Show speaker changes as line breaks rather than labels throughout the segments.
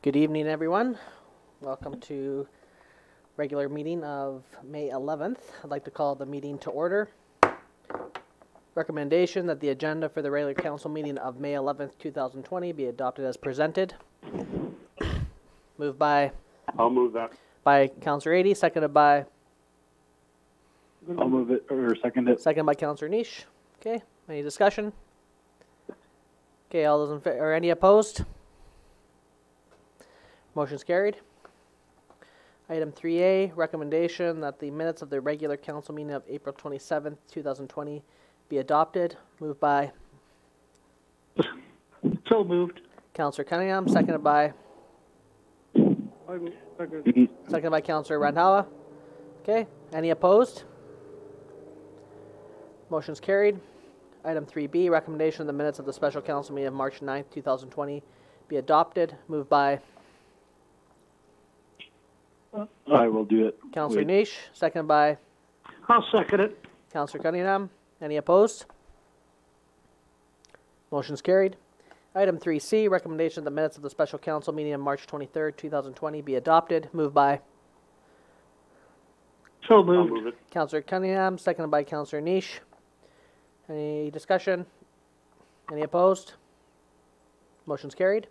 Good evening, everyone. Welcome to regular meeting of May 11th. I'd like to call the meeting to order. Recommendation that the agenda for the regular council meeting of May 11th, 2020 be adopted as presented. Moved by...
I'll move that.
By Councillor Adey, seconded by...
I'll move it, or second it.
Seconded by Councillor Niche. Okay, any discussion? Okay, all those in favor, or any opposed? Motion's carried. Item 3A, recommendation that the minutes of the regular council meeting of April 27th, 2020 be adopted. Moved by...
So moved.
Councillor Cunningham, seconded by... Seconded by Councillor Randhawa. Okay, any opposed? Motion's carried. Item 3B, recommendation of the minutes of the special council meeting of March 9th, 2020 be adopted. Moved by...
I will do it.
Councillor Niche, seconded by...
I'll second it.
Councillor Cunningham. Any opposed? Motion's carried. Item 3C, recommendation of the minutes of the special council meeting of March 23rd, 2020 be adopted. Moved by...
So moved. I'll move it.
Councillor Cunningham, seconded by Councillor Niche. Any discussion? Any opposed? Motion's carried.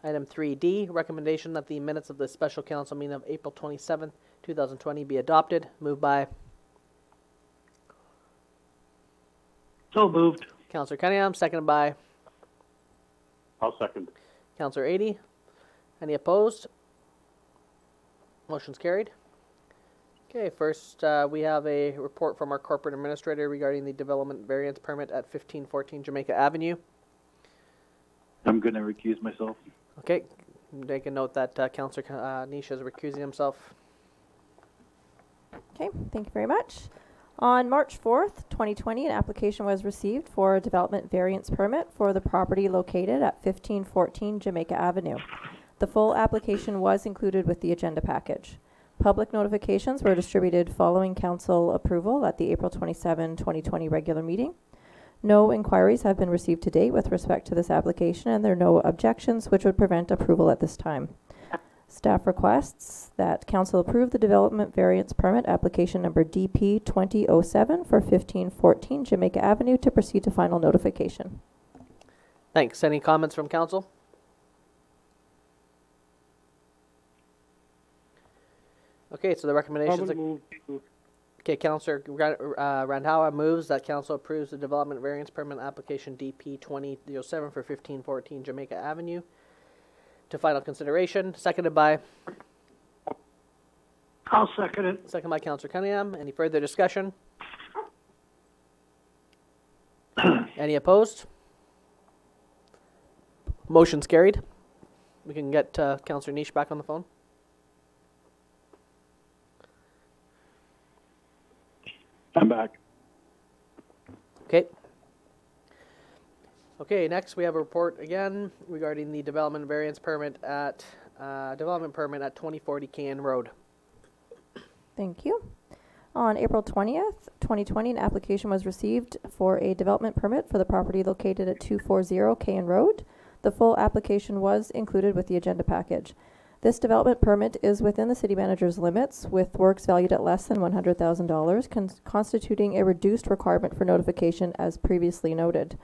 Item 3D, recommendation that the minutes of the special council meeting of April 27th, 2020 be adopted. Moved by...
So moved.
Councillor Cunningham, seconded by...
I'll second.
Councillor Adey. Any opposed? Motion's carried. Okay, first we have a report from our corporate administrator regarding the development variance permit at 1514 Jamaica Avenue.
I'm going to recuse myself.
Okay, make a note that Councillor Niche is recusing himself.
Okay, thank you very much. On March 4th, 2020, an application was received for a development variance permit for the property located at 1514 Jamaica Avenue. The full application was included with the agenda package. Public notifications were distributed following council approval at the April 27, 2020 regular meeting. No inquiries have been received to date with respect to this application, and there are no objections which would prevent approval at this time. Staff requests that council approve the development variance permit application number DP 2007 for 1514 Jamaica Avenue to proceed to final notification.
Thanks. Any comments from council? Okay, so the recommendations... Okay, Councillor Randhawa moves that council approves the development variance permit application DP 2007 for 1514 Jamaica Avenue to final consideration. Seconded by...
I'll second it.
Seconded by Councillor Cunningham. Any further discussion? Any opposed? Motion's carried. We can get Councillor Niche back on the phone.
I'm back.
Okay. Okay, next we have a report again regarding the development variance permit at 2040 KN Road.
Thank you. On April 20th, 2020, an application was received for a development permit for the property located at 240 KN Road. The full application was included with the agenda package. This development permit is within the city manager's limits, with works valued at less than $100,000, constituting a reduced requirement for notification as previously noted.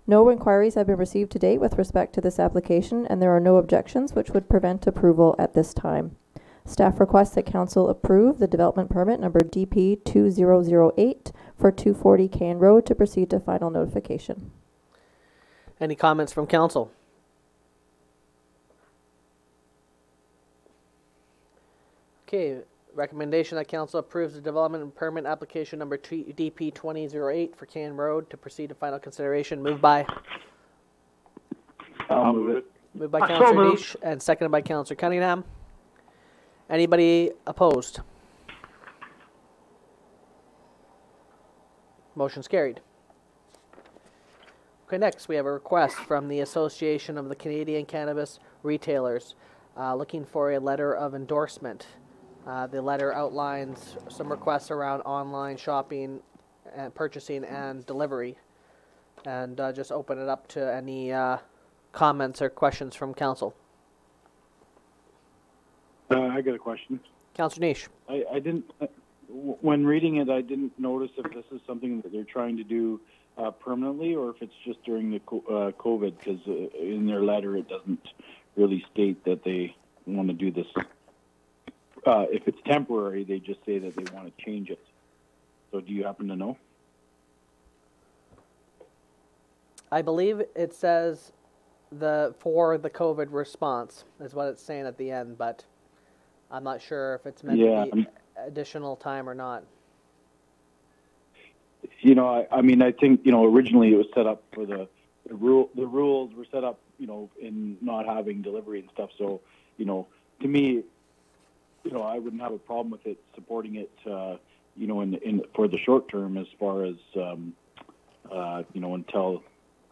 No inquiries have been received to date with respect to this application, and there are no objections which would prevent approval at this time. Staff requests that council approve the development permit number DP 2008 for 240 KN Road to proceed to final notification.
Any comments from council? Okay, recommendation that council approves the development permit application number DP 2008 for KN Road to proceed to final consideration. Moved by...
I'll move it.
Moved by Councillor Niche and seconded by Councillor Cunningham. Anybody opposed? Motion's carried. Okay, next we have a request from the Association of the Canadian Cannabis Retailers looking for a letter of endorsement. The letter outlines some requests around online shopping and purchasing and delivery, and just open it up to any comments or questions from council.
I got a question.
Councillor Niche.
I didn't, when reading it, I didn't notice if this is something that they're trying to do permanently or if it's just during the COVID, because in their letter it doesn't really state that they want to do this. If it's temporary, they just say that they want to change it. So do you happen to know?
I believe it says for the COVID response is what it's saying at the end, but I'm not sure if it's meant to be additional time or not.
You know, I mean, I think, you know, originally it was set up for the rules were set up, you know, in not having delivery and stuff. So, you know, to me, you know, I wouldn't have a problem with it, supporting it, you know, in for the short term, as far as, you know, until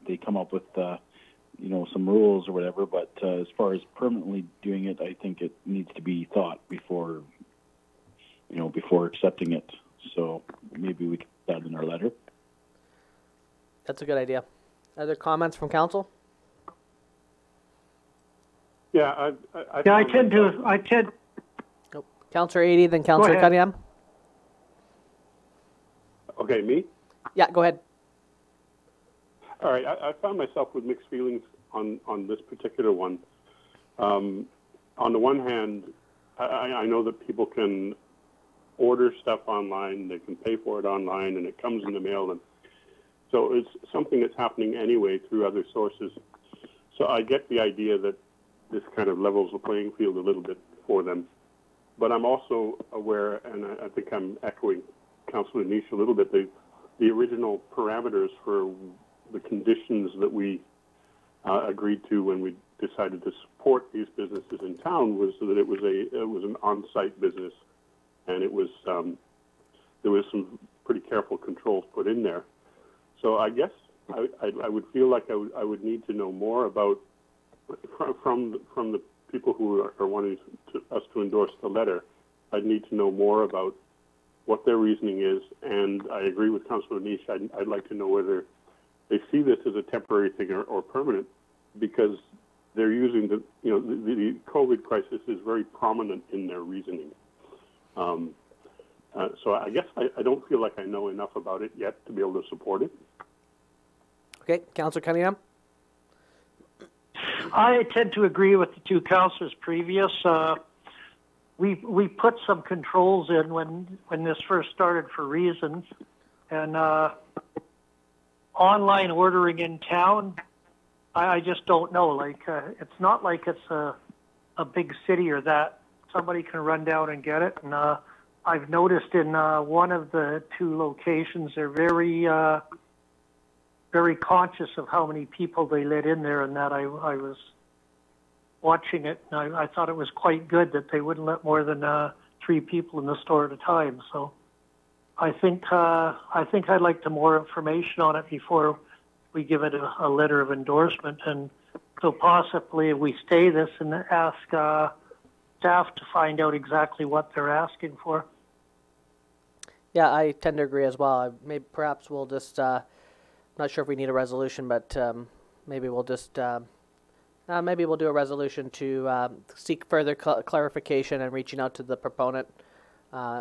they come up with, you know, some rules or whatever. But as far as permanently doing it, I think it needs to be thought before, you know, before accepting it. So maybe we can put that in our letter.
That's a good idea. Other comments from council?
Yeah,
I tend to.
Nope. Councillor Adey, then Councillor
ahead.
Cunningham.
Okay, me?
Yeah, go ahead.
All right, I found myself with mixed feelings on this particular one. On the one hand, I know that people can order stuff online, they can pay for it online, and it comes in the mail. And so it's something that's happening anyway through other sources. So I get the idea that this kind of levels the playing field a little bit for them. But I'm also aware, and I think I'm echoing Councillor Niche a little bit, the original parameters for the conditions that we agreed to when we decided to support these businesses in town was that it was an on-site business, and it was there was some pretty careful controls put in there. So I guess I would feel like I would need to know more about from the people who are wanting us to endorse the letter. I'd need to know more about what their reasoning is, and I agree with Councillor Niche. I'd like to know whether they see this as a temporary thing or permanent, because they're using the COVID crisis is very prominent in their reasoning. So I guess I don't feel like I know enough about it yet to be able to support it.
Okay, Councillor Cunningham.
I tend to agree with the two councillors previous. We put some controls in when this first started for reasons, and online ordering in town, I just don't know. Like it's not like it's a big city or that somebody can run down and get it. And I've noticed in one of the two locations, they're very conscious of how many people they let in there, and that I was watching it, and I thought it was quite good that they wouldn't let more than 3 people in the store at a time. So I think I'd like to more information on it before we give it a letter of endorsement, and so possibly we stay this and ask staff to find out exactly what they're asking for.
Yeah, I tend to agree as well. Maybe perhaps we'll just not sure if we need a resolution, but maybe we'll just maybe we'll do a resolution to seek further clarification and reaching out to the proponent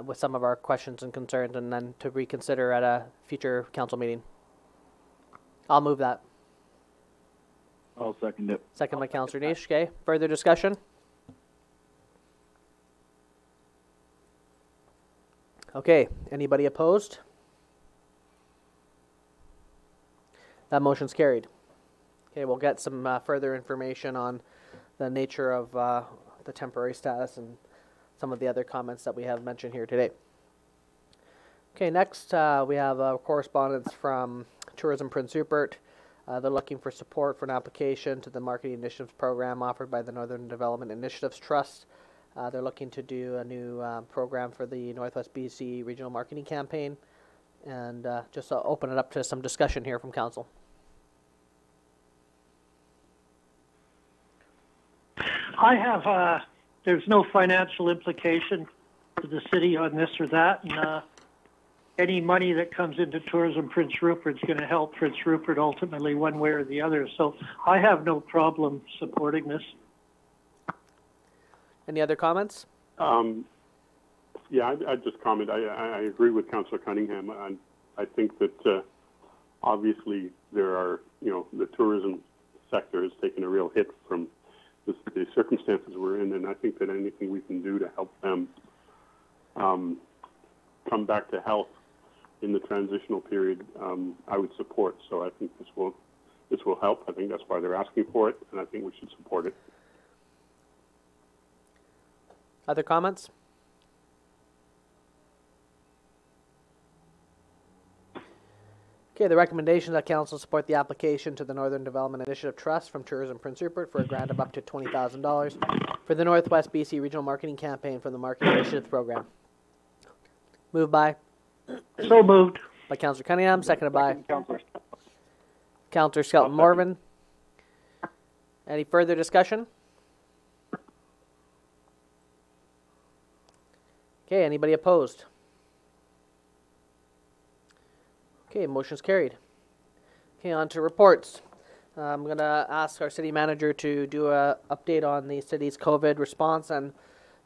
with some of our questions and concerns, and then to reconsider at a future council meeting. I'll move that.
I'll second it.
Second by Councillor Niche. Okay. Further discussion? Okay. Anybody opposed? That motion's carried. Okay, we'll get some further information on the nature of the temporary status and some of the other comments that we have mentioned here today. Okay, next we have correspondence from Tourism Prince Rupert. They're looking for support for an application to the Marketing Initiatives Program offered by the Northern Development Initiatives Trust. They're looking to do a new program for the Northwest BC Regional Marketing Campaign, and just open it up to some discussion here from council.
I have, there's no financial implication to the city on this or that, and any money that comes into Tourism Prince Rupert is going to help Prince Rupert ultimately one way or the other. So I have no problem supporting this.
Any other comments?
Yeah, I'd just comment. I agree with Councillor Cunningham. I think that obviously there are, the tourism sector has taken a real hit from the circumstances we're in, and I think that anything we can do to help them come back to health in the transitional period, I would support. So I think this will help. I think that's why they're asking for it, and I think we should support it.
Other comments? Okay, the recommendation that council support the application to the Northern Development Initiative Trust from Tourism Prince Rupert for a grant of up to $20,000 for the Northwest BC Regional Marketing Campaign from the Marketing Initiatives Program. Moved by?
So moved.
By Councillor Cunningham, seconded by
Councillor.
Councillor Skelton Morvan. Any further discussion? Okay, anybody opposed? Okay, motion's carried. Okay, on to reports. I'm going to ask our city manager to do an update on the city's COVID response and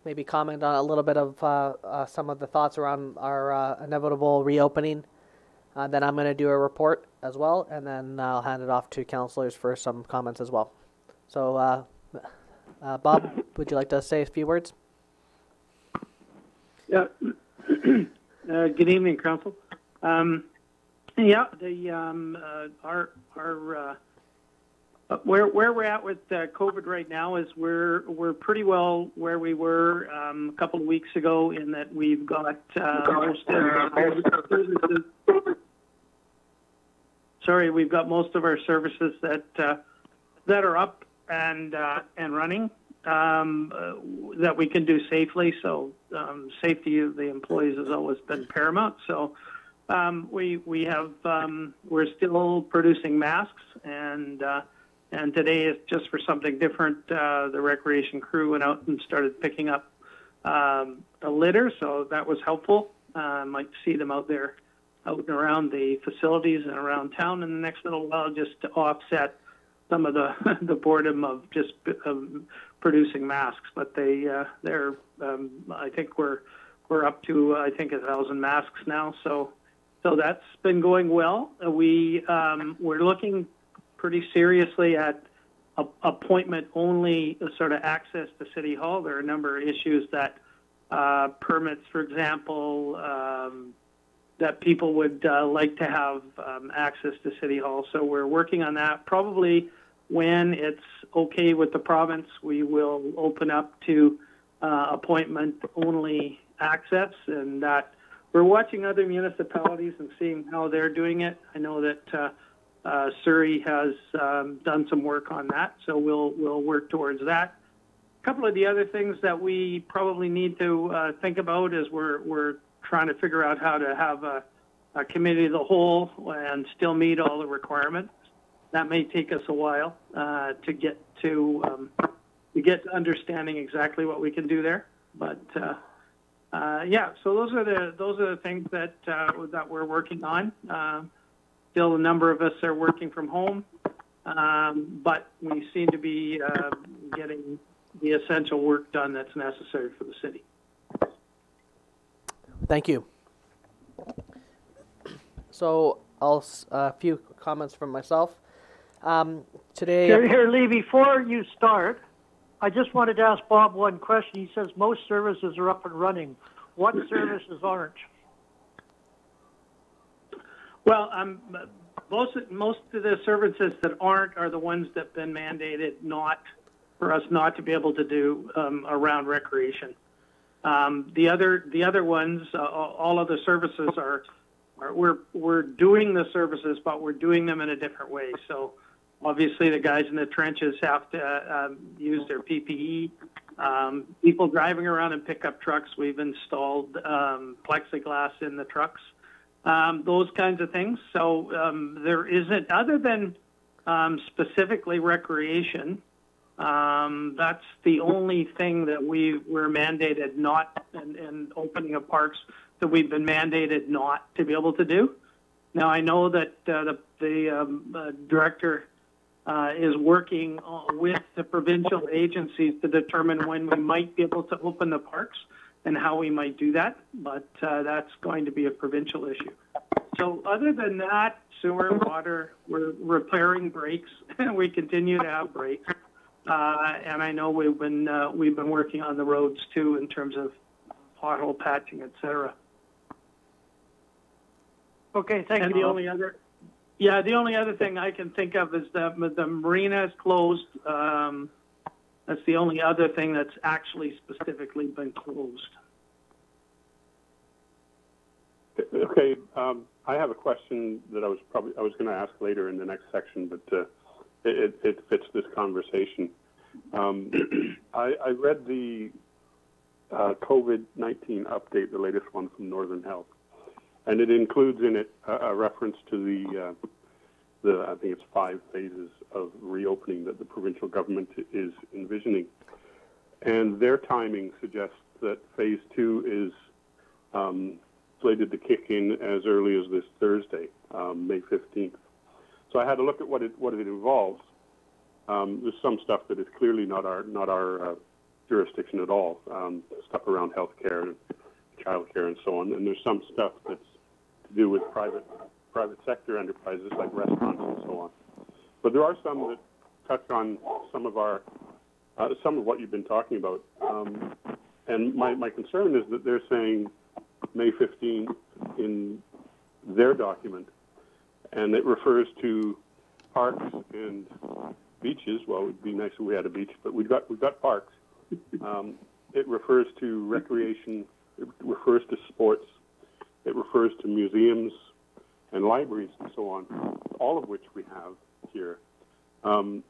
maybe comment on a little bit of some of the thoughts around our inevitable reopening. Then I'm going to do a report as well, and then I'll hand it off to councillors for some comments as well. So, Bob, would you like to say a few words?
Yeah. Good evening, Council. Yeah, where we're at with COVID right now is we're pretty well where we were a couple of weeks ago, in that we've got most of our services. Sorry, we've got most of our services that are up and running, that we can do safely. So safety of the employees has always been paramount. So we have we're still producing masks, and today is just for something different. The recreation crew went out and started picking up the litter, so that was helpful. Might see them out there, out and around the facilities and around town in the next little while, just to offset some of the boredom of just producing masks. But they're I think we're up to 1,000 masks now. So that's been going well. We're looking pretty seriously at appointment only sort of access to City Hall. There are a number of issues that permits, for example, that people would like to have access to City Hall. So we're working on that. Probably when it's okay with the province, we will open up to appointment only access, and that we're watching other municipalities and seeing how they're doing it. I know that Surrey has done some work on that, so we'll work towards that. A couple of the other things that we probably need to think about is we're trying to figure out how to have a committee of the whole and still meet all the requirements. That may take us a while to get to understanding exactly what we can do there, but. Yeah, so those are the things that we're working on. Still, a number of us are working from home, but we seem to be getting the essential work done that's necessary for the city.
Thank you. So, a few comments from myself. Today,
Here, Lee, before you start, I just wanted to ask Bob one question. He says most services are up and running. What services aren't?
Well, most of the services that aren't are the ones that have been mandated for us not to be able to do around recreation. The other ones, all of the services we're doing the services, but we're doing them in a different way. So obviously the guys in the trenches have to use their PPE. People driving around in pickup trucks, we've installed plexiglass in the trucks, those kinds of things. So there isn't, other than specifically recreation, that's the only thing that we're mandated not, and opening of parks that we've been mandated not to be able to do. Now, I know that the director is working with the provincial agencies to determine when we might be able to open the parks and how we might do that, but that's going to be a provincial issue. So other than that, sewer, water, we're repairing breaks, and we continue to have breaks. And I know we've been working on the roads too in terms of pothole patching, et cetera.
Okay, thank
And
you.
the only other thing I can think of is the marina is closed. That's the only other thing that's actually specifically been closed.
Okay, I have a question that I was going to ask later in the next section, but it fits this conversation. I read the COVID-19 update, the latest one from Northern Health, and it includes in it a reference to the I think it's 5 phases of reopening that the provincial government is envisioning, and their timing suggests that phase 2 is slated to kick in as early as this Thursday, May 15th. So I had to look at what it involves. There's some stuff that is clearly not our jurisdiction at all, stuff around healthcare and childcare and so on, and there's some stuff that's to do with private sector enterprises like restaurants and so on. But there are some that touch on some of what you've been talking about. And my concern is that they're saying May 15th in their document, and it refers to parks and beaches. Well, it would be nice if we had a beach, but we've got parks. It refers to recreation. It refers to sports. It refers to museums and libraries and so on, all of which we have here. So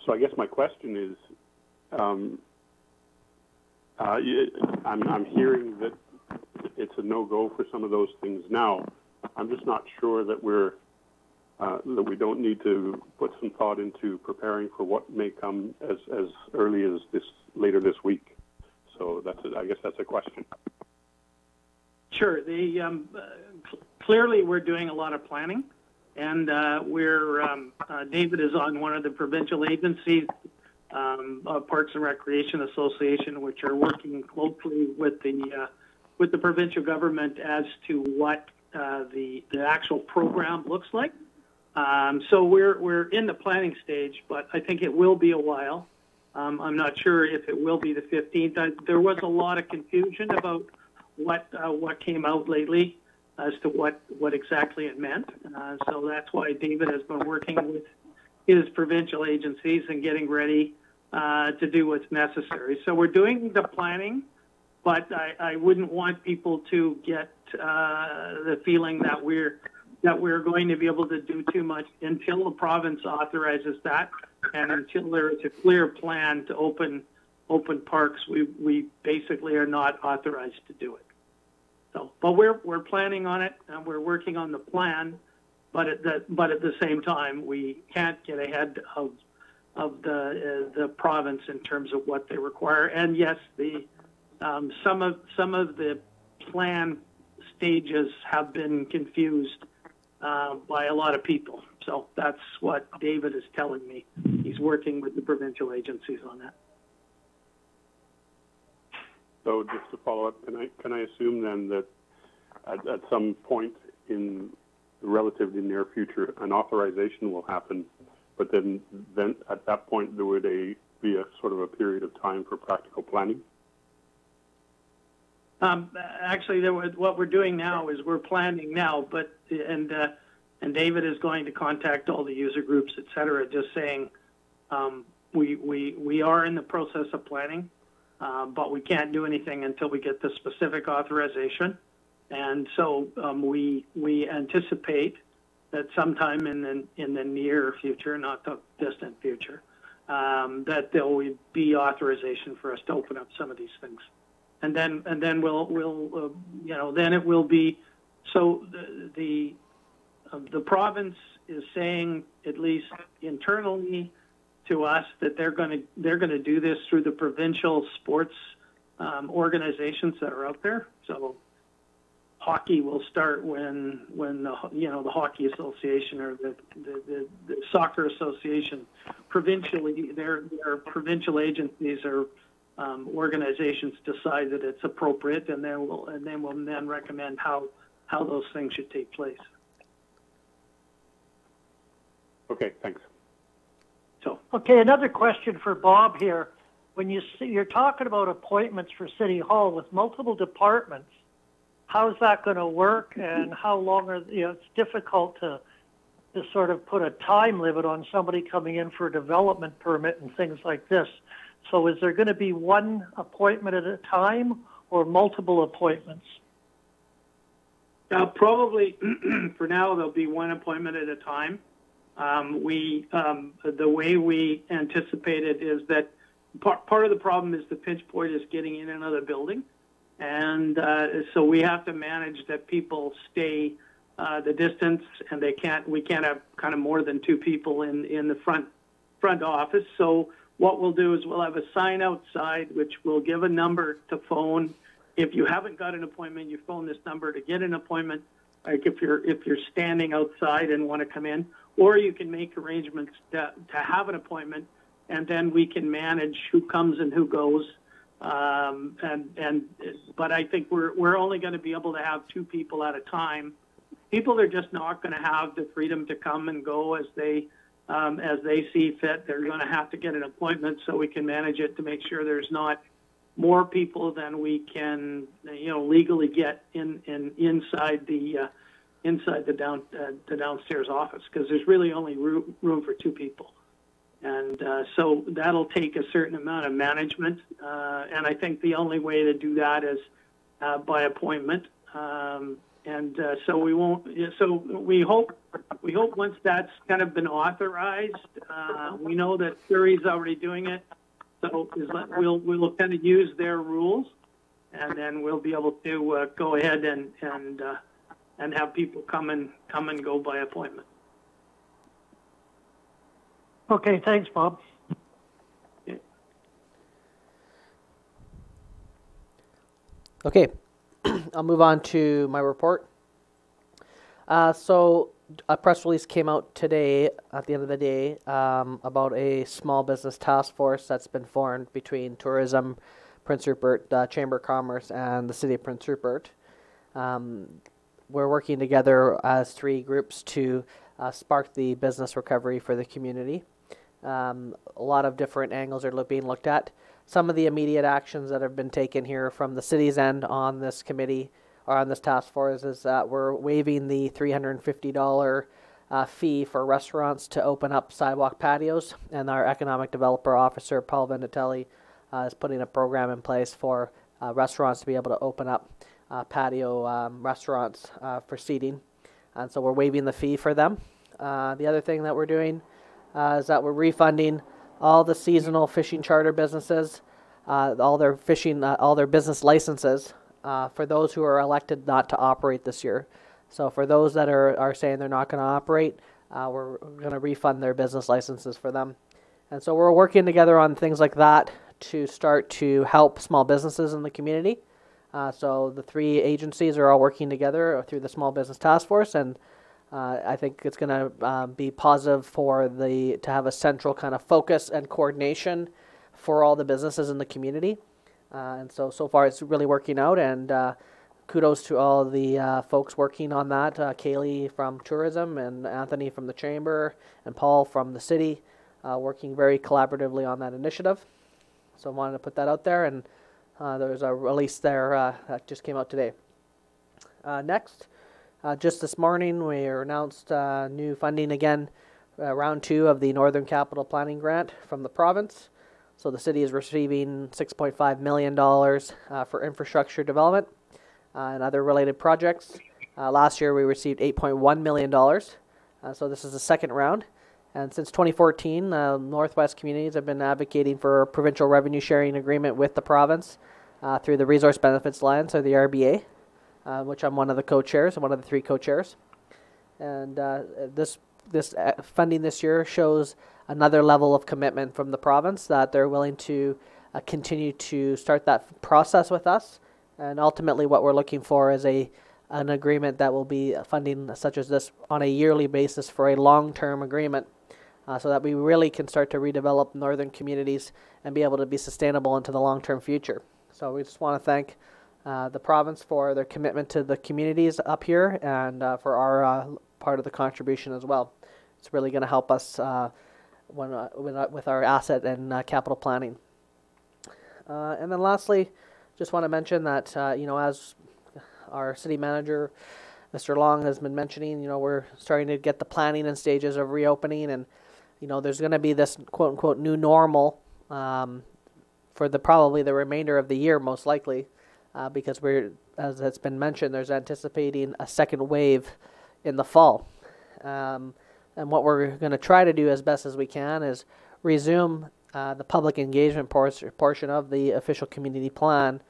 I guess my question is, I'm hearing that it's a no-go for some of those things now. I'm just not sure that that we don't need to put some thought into preparing for what may come as early as later this week. So I guess that's a question.
Sure. Clearly we're doing a lot of planning, and David is on one of the provincial agencies, Parks and Recreation Association, which are working closely with the provincial government as to what the actual program looks like. So we're in the planning stage, but I think it will be a while. I'm not sure if it will be the 15th. There was a lot of confusion about what came out lately as to what exactly it meant. So that's why David has been working with his provincial agencies and getting ready to do what's necessary. So we're doing the planning, but I wouldn't want people to get the feeling that we're going to be able to do too much until the province authorizes that, and until there is a clear plan to open parks. We basically are not authorized to do it. So, but we're planning on it, and we're working on the plan. But at the same time, we can't get ahead of the province in terms of what they require. And yes, some of the plan stages have been confused by a lot of people. So that's what David is telling me. He's working with the provincial agencies on that.
So just to follow up, can I assume then that at some point in the relatively near future, an authorization will happen, but then at that point there would be a sort of a period of time for practical planning?
Actually, what we're doing now is we're planning now, and David is going to contact all the user groups, et cetera, just saying we are in the process of planning, but we can't do anything until we get the specific authorization. And so we anticipate that sometime in the near future, not the distant future, that there will be authorization for us to open up some of these things. And then we'll then it will be, so the province is saying, at least internally to us, that they're going to do this through the provincial sports organizations that are out there. So hockey will start when the the hockey association or the soccer association provincially their provincial agencies or organizations decide that it's appropriate, and then we'll recommend how those things should take place.
Okay, thanks.
So
Okay, another question for Bob here. When you're talking about appointments for City Hall with multiple departments, how's that going to work, and how long it's difficult to sort of put a time limit on somebody coming in for a development permit and things like this. So is there going to be one appointment at a time or multiple appointments?
probably for now there'll be one appointment at a time. The way we anticipate it is that part of the problem is the pinch point is getting in and out of the building. And so we have to manage that people stay the distance, and we can't have kind of more than two people in the front office. So what we'll do is we'll have a sign outside which will give a number to phone. If you haven't got an appointment, you phone this number to get an appointment. Like if you're standing outside and want to come in, or you can make arrangements to have an appointment, and then we can manage who comes and who goes. But I think we're only going to be able to have two people at a time. People are just not going to have the freedom to come and go as they see fit. They're going to have to get an appointment so we can manage it to make sure there's not more people than we can, legally get inside the downstairs office, because there's really only room for two people. And so that'll take a certain amount of management, and I think the only way to do that is by appointment. So we won't. So we hope once that's kind of been authorized, we know that Surrey's already doing it, so we'll kind of use their rules, and then we'll be able to go ahead and have people come and go by appointment.
Okay, thanks, Bob.
Okay, I'll move on to my report. So a press release came out today at the end of the day about a small business task force that's been formed between tourism, Prince Rupert, Chamber of Commerce, and the City of Prince Rupert. We're working together as three groups to spark the business recovery for the community. A lot of different angles are being looked at. Some of the immediate actions that have been taken here from the city's end on this committee or on this task force is that we're waiving the $350 fee for restaurants to open up sidewalk patios, and our economic developer officer, Paul Venditelli, is putting a program in place for restaurants to be able to open up patio restaurants for seating, and so we're waiving the fee for them. The other thing that we're doing is that we're refunding all the seasonal fishing charter businesses, all their business licenses for those who are elected not to operate this year. So for those that are saying they're not going to operate, we're going to refund their business licenses for them. And so we're working together on things like that to start to help small businesses in the community. So the three agencies are all working together through the Small Business Task Force, and I think it's going to be positive to have a central kind of focus and coordination for all the businesses in the community. And so far it's really working out, and kudos to all the folks working on that. Kaylee from Tourism, and Anthony from the Chamber, and Paul from the City, working very collaboratively on that initiative. So I wanted to put that out there, and there's a release there that just came out today. Next. Just this morning, we announced new funding again, round 2 of the Northern Capital Planning Grant from the province. So the city is receiving $6.5 million for infrastructure development and other related projects. Last year, we received $8.1 million. So this is the second round. And since 2014, Northwest communities have been advocating for a provincial revenue sharing agreement with the province through the Resource Benefits Alliance, or the RBA. Which I'm one of the co-chairs, one of the 3 co-chairs. And this funding this year shows another level of commitment from the province that they're willing to continue to start that process with us. And ultimately what we're looking for is a an agreement that will be funding such as this on a yearly basis for a long-term agreement, so that we really can start to redevelop northern communities and be able to be sustainable into the long-term future. So we just want to thank the province for their commitment to the communities up here, and for our part of the contribution as well. It's really going to help us with our asset and capital planning. And then lastly, just want to mention that, as our city manager, Mr. Long, has been mentioning, we're starting to get the planning and stages of reopening, and, there's going to be this quote-unquote new normal for probably the remainder of the year, most likely, because as it's been mentioned, there's anticipating a second wave in the fall. And what we're going to try to do as best as we can is resume the public engagement portion of the official community plan,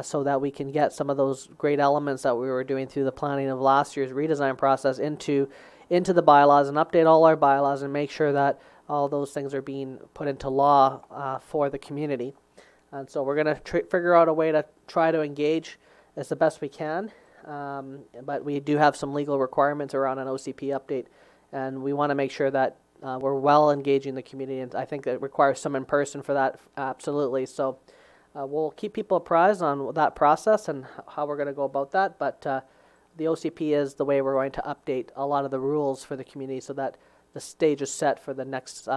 so that we can get some of those great elements that we were doing through the planning of last year's redesign process into the bylaws, and update all our bylaws and make sure that all those things are being put into law for the community. And so we're going to figure out a way to try to engage as the best we can, but we do have some legal requirements around an OCP update, and we want to make sure that we're well engaging the community, and I think it requires some in person for that, absolutely. So we'll keep people apprised on that process and how we're going to go about that, but the OCP is the way we're going to update a lot of the rules for the community so that the stage is set for the next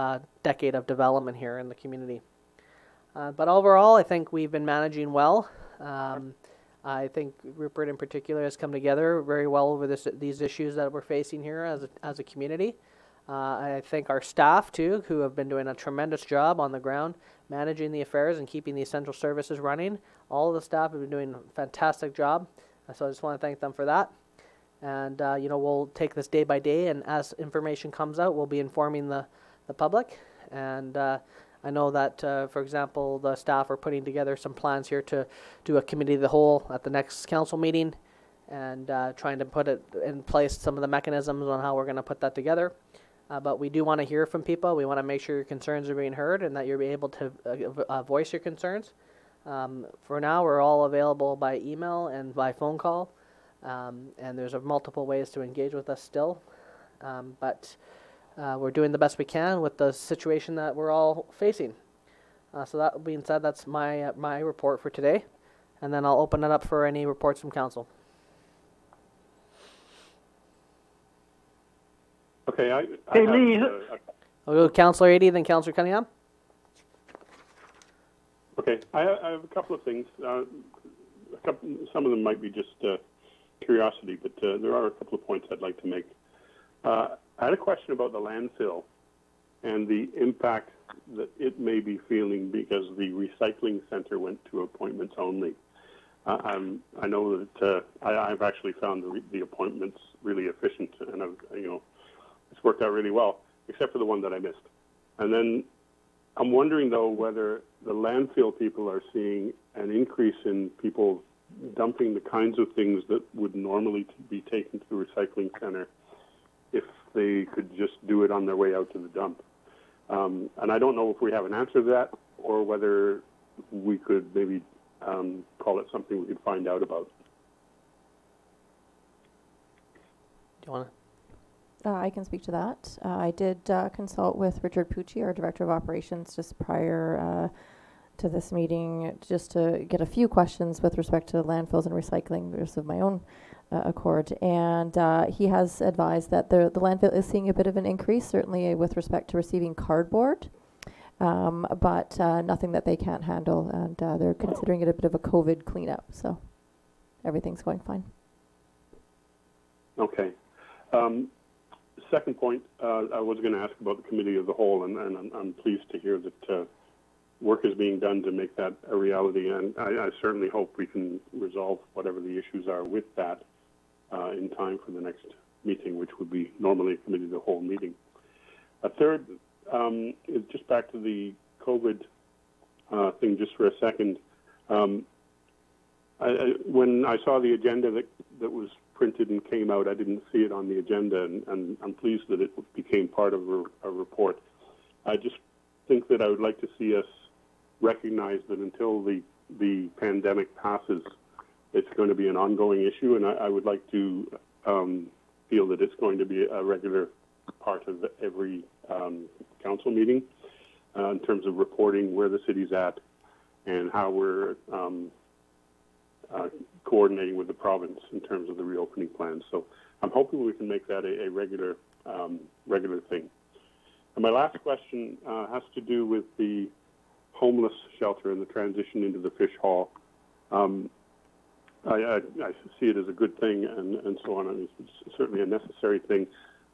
decade of development here in the community. But overall, I think we've been managing well. I think Rupert in particular has come together very well over these issues that we're facing here as a community. I thank our staff too, who have been doing a tremendous job on the ground, managing the affairs and keeping the essential services running. All of the staff have been doing a fantastic job, so I just want to thank them for that. And we'll take this day by day, and as information comes out, we'll be informing the public. And I know that, for example, the staff are putting together some plans here to do a committee of the whole at the next council meeting, and trying to put it in place, some of the mechanisms on how we're going to put that together. But we do want to hear from people. We want to make sure your concerns are being heard and that you're able to voice your concerns. For now, we're all available by email and by phone call, and there's multiple ways to engage with us still. But we're doing the best we can with the situation that we're all facing. So that being said, that's my report for today, and then I'll open it up for any reports from council.
Okay,
Hey, Lee.
I'll
go Councillor Adie, then Councillor Cunningham.
Okay, I have a couple of things. Some of them might be just curiosity, but there are a couple of points I'd like to make. I had a question about the landfill and the impact that it may be feeling because the recycling center went to appointments only. I know that I've actually found the appointments really efficient, and it's worked out really well, except for the one that I missed. And then I'm wondering, though, whether the landfill people are seeing an increase in people dumping the kinds of things that would normally be taken to the recycling center if they could just do it on their way out to the dump. And I don't know if we have an answer to that, or whether we could maybe call it something we could find out about.
Do you want to?
I can speak to that. I did consult with Richard Pucci, our Director of Operations, just prior to this meeting, just to get a few questions with respect to landfills and recycling, just of my own accord. And he has advised that the landfill is seeing a bit of an increase, certainly with respect to receiving cardboard, but nothing that they can't handle. And they're considering it a bit of a COVID cleanup, so everything's going fine.
Okay. Second point, I was going to ask about the committee of the whole, and I'm pleased to hear that work is being done to make that a reality, and I certainly hope we can resolve whatever the issues are with that in time for the next meeting, which would be normally a committee of the whole meeting. A third is just back to the COVID thing just for a second. When I saw the agenda that was printed and came out, I didn't see it on the agenda, and I'm pleased that it became part of a report. I just think that I would like to see us recognize that until the pandemic passes, it's going to be an ongoing issue, and I would like to feel that it's going to be a regular part of every council meeting in terms of reporting where the city's at and how we're coordinating with the province in terms of the reopening plans. So I'm hoping we can make that a regular thing. And my last question has to do with the homeless shelter and the transition into the fish hall. I see it as a good thing and so on. I mean, it's certainly a necessary thing.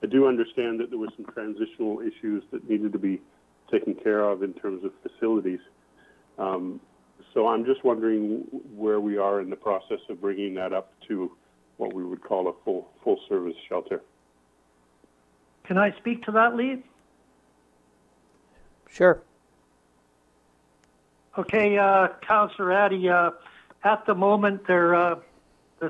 I do understand that there were some transitional issues that needed to be taken care of in terms of facilities. So I'm just wondering where we are in the process of bringing that up to what we would call a full service shelter.
Can I speak to that, Lee?
Sure.
Okay, Councillor Addy, at the moment, the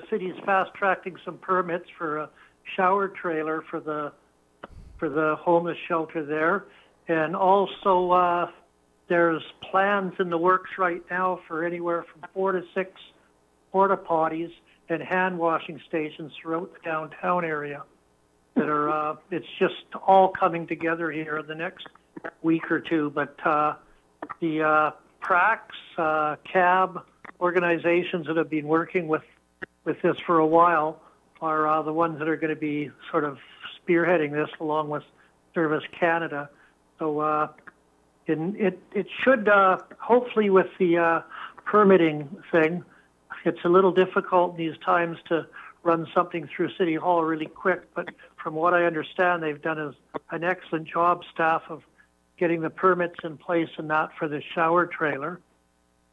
city's fast-tracking some permits for a shower trailer for the homeless shelter there, and also there's plans in the works right now for anywhere from 4 to 6 porta potties and hand washing stations throughout the downtown area. That are it's just all coming together here in the next week or two. But the PRACS, CAB organizations that have been working with this for a while are the ones that are going to be sort of spearheading this along with Service Canada. So it should, hopefully with the permitting thing, it's a little difficult in these times to run something through City Hall really quick, but from what I understand, they've done an excellent job, staff, of getting the permits in place and that for the shower trailer.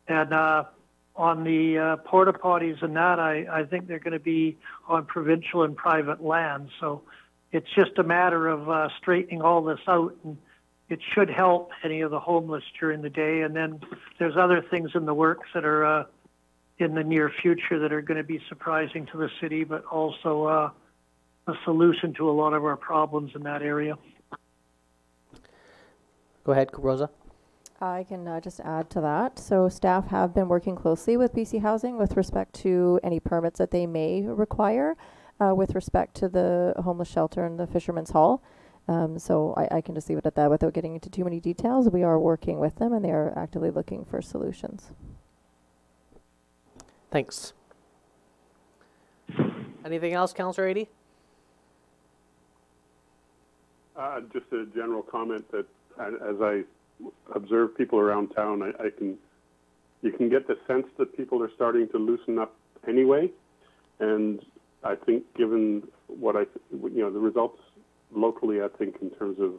And on the porta potties and that, I think they're going to be on provincial and private land. So it's just a matter of straightening all this out, and it should help any of the homeless during the day. And then there's other things in the works that are in the near future that are going to be surprising to the city, but also a solution to a lot of our problems in that area.
Go ahead, Rosa.
I can just add to that. So staff have been working closely with BC Housing with respect to any permits that they may require with respect to the homeless shelter and the Fisherman's Hall. So I can just leave it at that without getting into too many details. We are working with them and they are actively looking for solutions.
Thanks. Anything else, Councillor Adie?
Just a general comment that as I observe people around town, you can get the sense that people are starting to loosen up anyway. And I think given the results locally, I think in terms of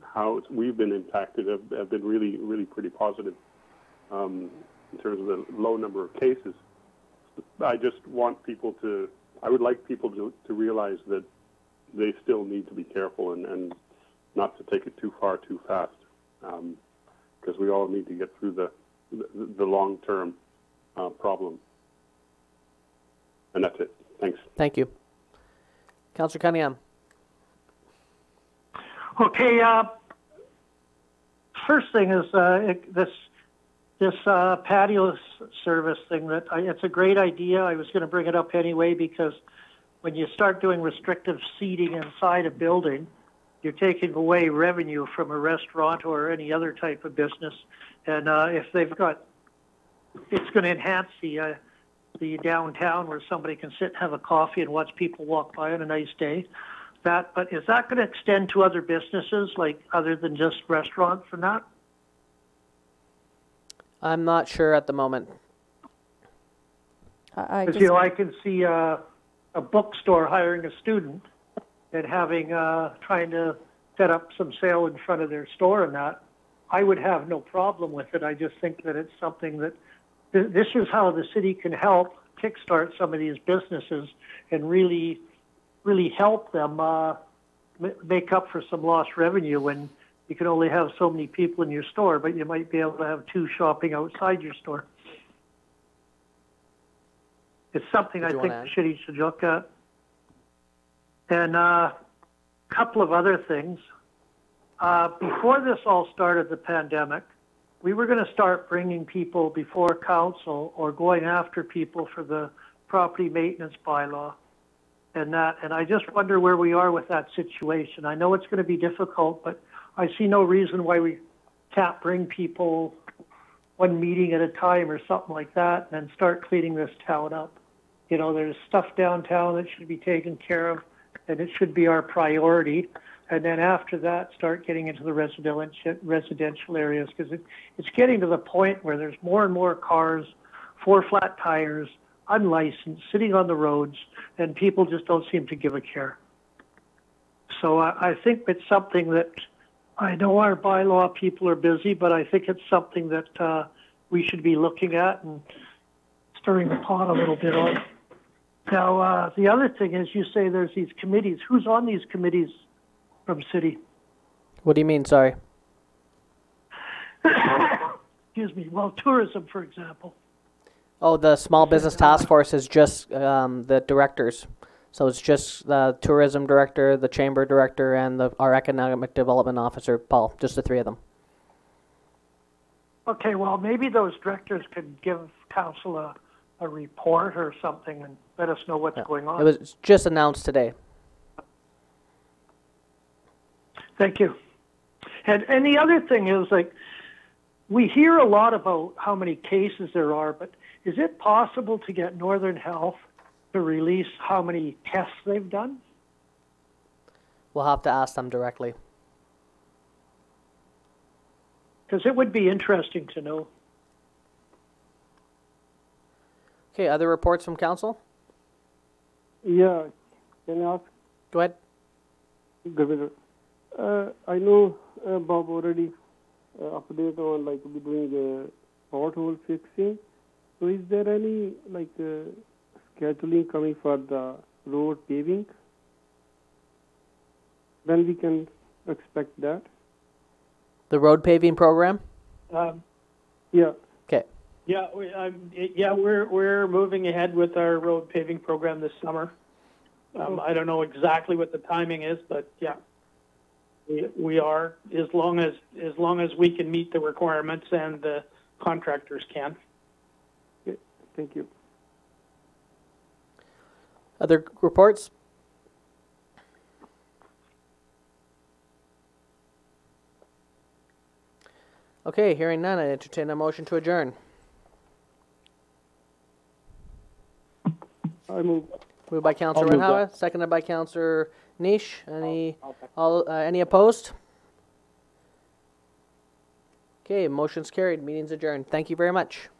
how we've been impacted have been really, really pretty positive. In terms of the low number of cases. I just want I would like people to realize that they still need to be careful and not to take it too far too fast, because we all need to get through the long-term problem. And that's it. Thanks.
Thank you. Councillor Cunningham.
Okay, first thing is this patio service thing, it's a great idea. I was going to bring it up anyway, because when you start doing restrictive seating inside a building, you're taking away revenue from a restaurant or any other type of business. And if they've got, it's going to enhance the downtown where somebody can sit and have a coffee and watch people walk by on a nice day. But is that going to extend to other businesses, like other than just restaurants and that?
I'm not sure at the moment.
I can see a bookstore hiring a student and having trying to set up some sale in front of their store and that. I would have no problem with it. I just think that it's something that this is how the city can help kickstart some of these businesses and really help them make up for some lost revenue when you can only have so many people in your store, but you might be able to have 2 shopping outside your store. It's something I think the city should look at. And a couple of other things. Before this all started, the pandemic, we were going to start bringing people before council or going after people for the property maintenance bylaw. And I just wonder where we are with that situation. I know it's going to be difficult, but I see no reason why we can't bring people one meeting at a time or something like that and then start cleaning this town up. You know, there's stuff downtown that should be taken care of, and it should be our priority. And then after that, start getting into the residential areas, because it's getting to the point where there's more and more cars, 4 flat tires, unlicensed, sitting on the roads, and people just don't seem to give a care. So I think it's something that, I know our bylaw people are busy, but I think it's something that we should be looking at and stirring the pot a little bit on. Now, the other thing is, you say there's these committees. Who's on these committees from city?
What do you mean, sorry?
Excuse me. Well, tourism, for example.
Oh, the Small Business Task Force is just the directors. So it's just the tourism director, the chamber director, and our economic development officer, Paul. Just the 3 of them.
Okay, well, maybe those directors could give council a report or something and let us know what's going on.
It was just announced today.
Thank you. And the other thing is, like, we hear a lot about how many cases there are, but is it possible to get Northern Health to release how many tests they've done?
We'll have to ask them directly.
Because it would be interesting to know.
Okay, other reports from council?
Yeah, can I ask?
Go ahead.
Governor, I know Bob already update on like we doing pothole fixing. So is there any like scheduling coming for the road paving? When we can expect that?
The road paving program?
Yeah.
Okay.
Yeah, we're moving ahead with our road paving program this summer. I don't know exactly what the timing is, but yeah, we are, as long as we can meet the requirements and the contractors can.
Okay. Thank you.
Other reports? Okay, hearing none, I entertain a motion to adjourn.
I move.
Moved by Councillor
I'll move
Renhawa, seconded by Councillor Niche. Any opposed? Okay, motion's carried. Meeting's adjourned. Thank you very much.